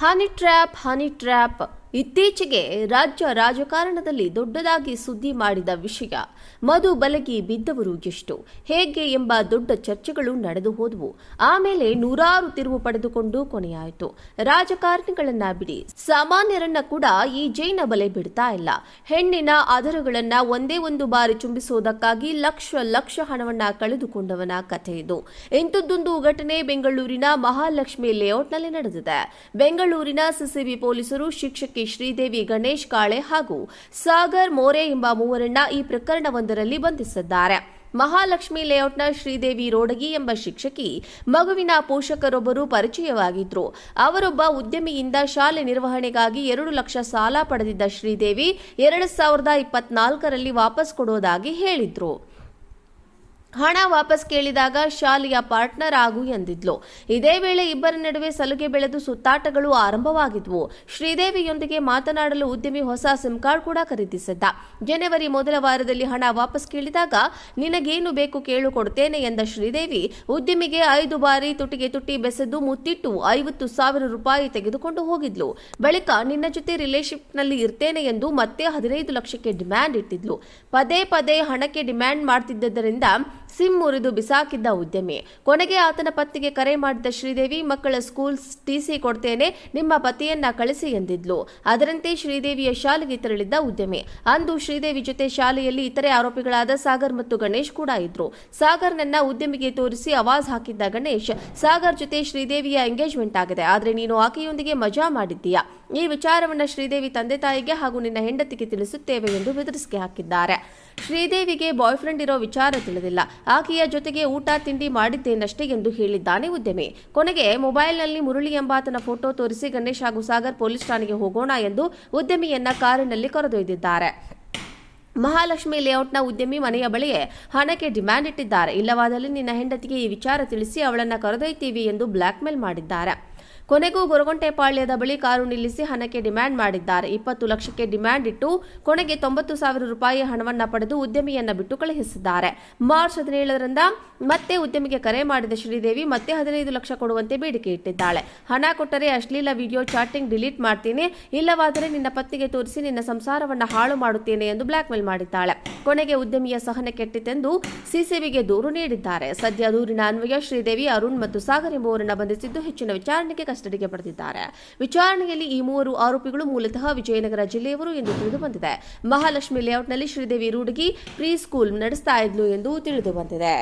Honey trap ಇತ್ತೀಚೆಗೆ ರಾಜ್ಯ ರಾಜಕಾರಣದಲ್ಲಿ ದೊಡ್ಡದಾಗಿ ಸುದ್ದಿ ಮಾಡಿದ ವಿಷಯ ಮಧು ಬಲಗಿ ಬಿದ್ದವರು ಎಷ್ಟು ಹೇಗೆ ಎಂಬ ದೊಡ್ಡ ಚರ್ಚೆಗಳು ನಡೆದು ಹೋದವು. ಆಮೇಲೆ ನೂರಾರು ತಿರುವು ಪಡೆದುಕೊಂಡು ಕೊನೆಯಾಯಿತು. ರಾಜಕಾರಣಿಗಳನ್ನ ಬಿಡಿ, ಸಾಮಾನ್ಯರನ್ನ ಕೂಡ ಈ ಜೈನ ಬಲೆ ಬಿಡ್ತಾ ಇಲ್ಲ. ಹೆಣ್ಣಿನ ಆಧಾರಗಳನ್ನ ಒಂದೇ ಒಂದು ಬಾರಿ ಚುಂಬಿಸುವುದಕ್ಕಾಗಿ ಲಕ್ಷ ಹಣವನ್ನ ಕಳೆದುಕೊಂಡವನ ಕಥೆ ಇದು. ಇಂಥದ್ದೊಂದು ಘಟನೆ ಬೆಂಗಳೂರಿನ ಮಹಾಲಕ್ಷ್ಮಿ ಲೇಔಟ್ನಲ್ಲಿ ನಡೆದಿದೆ. ಬೆಂಗಳೂರಿನ ಸಿಸಿಬಿ ಪೊಲೀಸರು ಶಿಕ್ಷಕಿ ಶ್ರೀದೇವಿ ಗಣೇಶ್ ಕಾಳೆ ಹಾಗೂ ಸಾಗರ್ ಮೋರೆ ಎಂಬ ಮೂವರನ್ನ ಈ ಪ್ರಕರಣವೊಂದರಲ್ಲಿ ಬಂಧಿಸಿದ್ದಾರೆ. ಮಹಾಲಕ್ಷ್ಮಿ ಲೇಔಟ್ನ ಶ್ರೀದೇವಿ ರೋಡಗಿ ಎಂಬ ಶಿಕ್ಷಕಿ ಮಗುವಿನ ಪೋಷಕರೊಬ್ಬರು ಪರಿಚಯವಾಗಿದ್ರು. ಅವರೊಬ್ಬ ಉದ್ಯಮಿಯಿಂದ ಶಾಲೆ ನಿರ್ವಹಣೆಗಾಗಿ 2 ಲಕ್ಷ ಸಾಲ ಪಡೆದಿದ್ದ ಶ್ರೀದೇವಿ 2024ರಲ್ಲಿ ವಾಪಸ್ ಕೊಡೋದಾಗಿ ಹೇಳಿದ್ರು. ಹಣ ವಾಪಸ್ ಕೇಳಿದಾಗ ಶಾಲೆಯ ಪಾರ್ಟ್ನರ್ ಆಗು ಎಂದಿದ್ಲು. ಇದೇ ವೇಳೆ ಇಬ್ಬರ ನಡುವೆ ಸಲುಗೆ ಬೆಳೆದು ಸುತ್ತಾಟಗಳು ಆರಂಭವಾಗಿದ್ವು. ಶ್ರೀದೇವಿಯೊಂದಿಗೆ ಮಾತನಾಡಲು ಉದ್ಯಮಿ ಹೊಸ ಸಿಮ್ ಕಾರ್ಡ್ ಕೂಡ ಖರೀದಿಸಿದ್ದ. ಜನವರಿ ಮೊದಲ ವಾರದಲ್ಲಿ ಹಣ ವಾಪಸ್ ಕೇಳಿದಾಗ ನಿನಗೇನು ಬೇಕು ಕೇಳು ಕೊಡ್ತೇನೆ ಎಂದ ಶ್ರೀದೇವಿ ಉದ್ಯಮಿಗೆ 5 ಬಾರಿ ತುಟಿಗೆ ತುಟಿ ಬೆಸೆದು ಮುತ್ತಿಟ್ಟು 50,000 ರೂಪಾಯಿ ತೆಗೆದುಕೊಂಡು ಹೋಗಿದ್ಲು. ಬಳಿಕ ನಿನ್ನ ಜೊತೆ ರಿಲೇಶನ್ಶಿಪ್ನಲ್ಲಿ ಇರ್ತೇನೆ ಎಂದು ಮತ್ತೆ 15 ಲಕ್ಷಕ್ಕೆ ಡಿಮ್ಯಾಂಡ್ ಇಟ್ಟಿದ್ಲು. ಪದೇ ಹಣಕ್ಕೆ ಡಿಮ್ಯಾಂಡ್ ಮಾಡ್ತಿದ್ದರಿಂದ ಸಿಮ್ ಮುರಿದು ಬಿಸಾಕಿದ್ದ ಉದ್ಯಮಿ. ಕೊನೆಗೆ ಆತನ ಪತ್ತಿಗೆ ಕರೆ ಮಾಡಿದ ಶ್ರೀದೇವಿ ಮಕ್ಕಳ ಸ್ಕೂಲ್ ಟಿಸಿ ಕೊಡ್ತೇನೆ, ನಿಮ್ಮ ಪತಿಯನ್ನ ಕಳಿಸಿ ಎಂದಿದ್ಲು. ಅದರಂತೆ ಶ್ರೀದೇವಿಯ ಶಾಲೆಗೆ ತೆರಳಿದ್ದ ಉದ್ಯಮಿ. ಅಂದು ಶ್ರೀದೇವಿ ಜೊತೆ ಶಾಲೆಯಲ್ಲಿ ಇತರೆ ಆರೋಪಿಗಳಾದ ಸಾಗರ್ ಮತ್ತು ಗಣೇಶ್ ಕೂಡ ಇದ್ರು. ಸಾಗರ್ನನ್ನ ಉದ್ಯಮಿಗೆ ತೋರಿಸಿ ಆವಾಜ್ ಹಾಕಿದ್ದ ಗಣೇಶ್, ಸಾಗರ್ ಜೊತೆ ಶ್ರೀದೇವಿಯ ಎಂಗೇಜ್ಮೆಂಟ್ ಆಗಿದೆ, ಆದ್ರೆ ನೀನು ಆಕೆಯೊಂದಿಗೆ ಮಜಾ ಮಾಡಿದ್ದೀಯಾ, ಈ ವಿಚಾರವನ್ನ ಶ್ರೀದೇವಿ ತಂದೆ ತಾಯಿಗೆ ಹಾಗೂ ನಿನ್ನ ಹೆಂಡತಿಗೆ ತಿಳಿಸುತ್ತೇವೆ ಎಂದು ಬೆದರಿಕೆ ಹಾಕಿದ್ದಾರೆ. ಶ್ರೀದೇವಿಗೆ ಬಾಯ್ ಫ್ರೆಂಡ್ ಇರೋ ವಿಚಾರ ತಿಳಿದಿಲ್ಲ, ಆಕೆಯ ಜೊತೆಗೆ ಊಟ ತಿಂಡಿ ಮಾಡಿದ್ದೇನಷ್ಟೇ ಎಂದು ಹೇಳಿದ್ದಾನೆ ಉದ್ಯಮಿ. ಕೊನೆಗೆ ಮೊಬೈಲ್ನಲ್ಲಿ ಮುರಳಿ ಎಂಬಾತನ ಫೋಟೋ ತೋರಿಸಿ ಗಣೇಶ್ ಹಾಗೂ ಸಾಗರ್ ಪೊಲೀಸ್ ಠಾಣೆಗೆ ಹೋಗೋಣ ಎಂದು ಉದ್ಯಮಿಯನ್ನ ಕಾರಿನಲ್ಲಿ ಕರೆದೊಯ್ದಿದ್ದಾರೆ. ಮಹಾಲಕ್ಷ್ಮಿ ಲೇಔಟ್ನ ಉದ್ಯಮಿ ಮನೆಯ ಬಳಿಯೇ ಹಣಕ್ಕೆ ಡಿಮ್ಯಾಂಡ್ ಇಟ್ಟಿದ್ದಾರೆ. ಇಲ್ಲವಾದಲ್ಲಿ ನಿನ್ನ ಹೆಂಡತಿಗೆ ಈ ವಿಚಾರ ತಿಳಿಸಿ ಅವಳನ್ನ ಕರೆದೊಯ್ತೀವಿ ಎಂದು ಬ್ಲಾಕ್ ಮೇಲ್ ಮಾಡಿದ್ದಾರೆ. ಕೊನೆಗೂ ಗೊರಗೊಂಟೆಪಾಳ್ಯದ ಬಳಿ ಕಾರು ನಿಲ್ಲಿಸಿ ಹಣಕ್ಕೆ ಡಿಮ್ಯಾಂಡ್ ಮಾಡಿದ್ದಾರೆ. 20 ಲಕ್ಷಕ್ಕೆ ಡಿಮ್ಯಾಂಡ್ ಇಟ್ಟು ಕೊನೆಗೆ 90,000 ರೂಪಾಯಿ ಹಣವನ್ನ ಪಡೆದು ಉದ್ಯಮಿಯನ್ನ ಬಿಟ್ಟು ಕಳುಹಿಸಿದ್ದಾರೆ. ಮಾರ್ಚ್ 17ರಿಂದ ಮತ್ತೆ ಉದ್ಯಮಿಗೆ ಕರೆ ಮಾಡಿದ ಶ್ರೀದೇವಿ ಮತ್ತೆ 15 ಲಕ್ಷ ಕೊಡುವಂತೆ ಬೇಡಿಕೆ ಇಟ್ಟಿದ್ದಾಳೆ. ಹಣ ಕೊಟ್ಟರೆ ಅಶ್ಲೀಲ ವಿಡಿಯೋ ಚಾಟಿಂಗ್ ಡಿಲೀಟ್ ಮಾಡ್ತೀನಿ, ಇಲ್ಲವಾದರೆ ನಿನ್ನ ಪತ್ತಿಗೆ ತೋರಿಸಿ ನಿನ್ನ ಸಂಸಾರವನ್ನ ಹಾಳು ಮಾಡುತ್ತೇನೆ ಎಂದು ಬ್ಲಾಕ್ ಮೇಲ್ ಮಾಡಿದ್ದಾಳೆ. ಕೊನೆಗೆ ಉದ್ಯಮಿಯ ಸಹನ ಕೆಟ್ಟಿತೆಂದು ಸಿಸಿಬಿಗೆ ದೂರು ನೀಡಿದ್ದಾರೆ. ಸದ್ಯ ದೂರಿನ ಅನ್ವಯ ಶ್ರೀದೇವಿ, ಅರುಣ್ ಮತ್ತು ಸಾಗರ್ ಎಂಬುವರನ್ನ ಬಂಧಿಸಿದ್ದು ಹೆಚ್ಚಿನ ವಿಚಾರಣೆಗೆ ಕಸ್ಟಡಿಗೆ ಪಡೆದಿದ್ದಾರೆ. ವಿಚಾರಣೆಯಲ್ಲಿ ಈ 3 ಆರೋಪಿಗಳು ಮೂಲತಃ ವಿಜಯನಗರ ಜಿಲ್ಲೆಯವರು ಎಂದು ತಿಳಿದು ಬಂದಿದೆ. ಮಹಾಲಕ್ಷ್ಮಿ ಲೇಔಟ್ನಲ್ಲಿ ಶ್ರೀದೇವಿ ರೂಢಗಿ ಪ್ರೀ ಸ್ಕೂಲ್ ನಡೆಸ್ತಾ ಇದ್ಲು ಎಂದು ತಿಳಿದು ಬಂದಿದೆ.